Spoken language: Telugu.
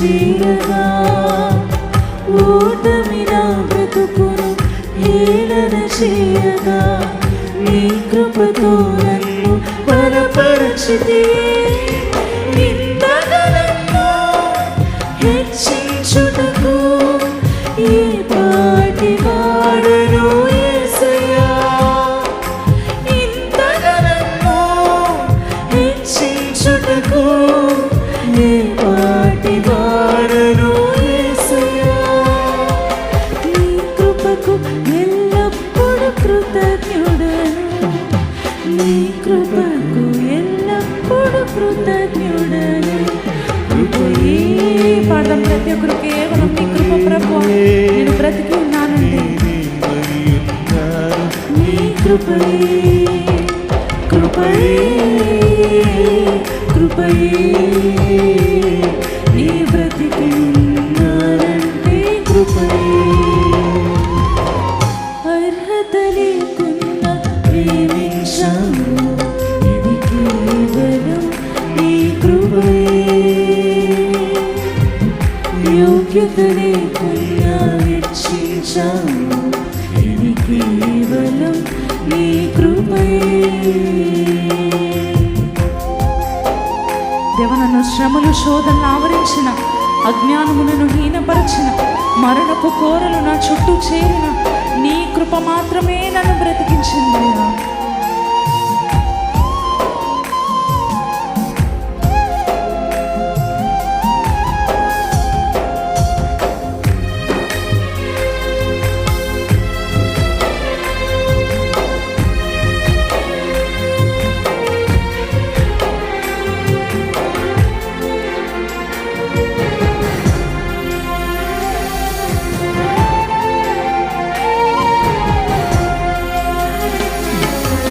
చీరగా ఓటమి నా బ్రతుకును హేళన చేయగా నీ కృపతో నన్ను బలపరచితే ఇంతగా నన్ను హెచ్చించుటకు ఏ పాటి వాడను యేసయ్యా ఇంతగా నన్ను హెచ్చించుటకు ఏ పాటి వాడను యేసయ్యా నీ కృపకు ఎల్లప్పుడూ కృతజ్ఞుడను నీ కృపకు ఎల్లప్పుడూ కృతజ్ఞుడను కృపయే పాడడం ప్రతి ఒక్కరు కేవలం నీ కృప ప్రభువా నేను బ్రతికి ఉన్నానంటే నీ కృపయే కృపయే కృపయే నీ బ్రతికి ఉన్నానంటే కృపయే అర్హత లేకున్నా ప్రేమించావు ఇది కేవలం నీ కృపయే యోగ్యత లేకున్నా హెచ్చించావు ఇది కేవలం నీ కృపయే దేవ నన్ను శ్రమలు శోధనలు ఆవరించిన అజ్ఞానము నన్ను హీనపరచిన మరణపు కోరలు నా చుట్టూ చేరిన నీ కృప మాత్రమే నన్ను బ్రతికించింది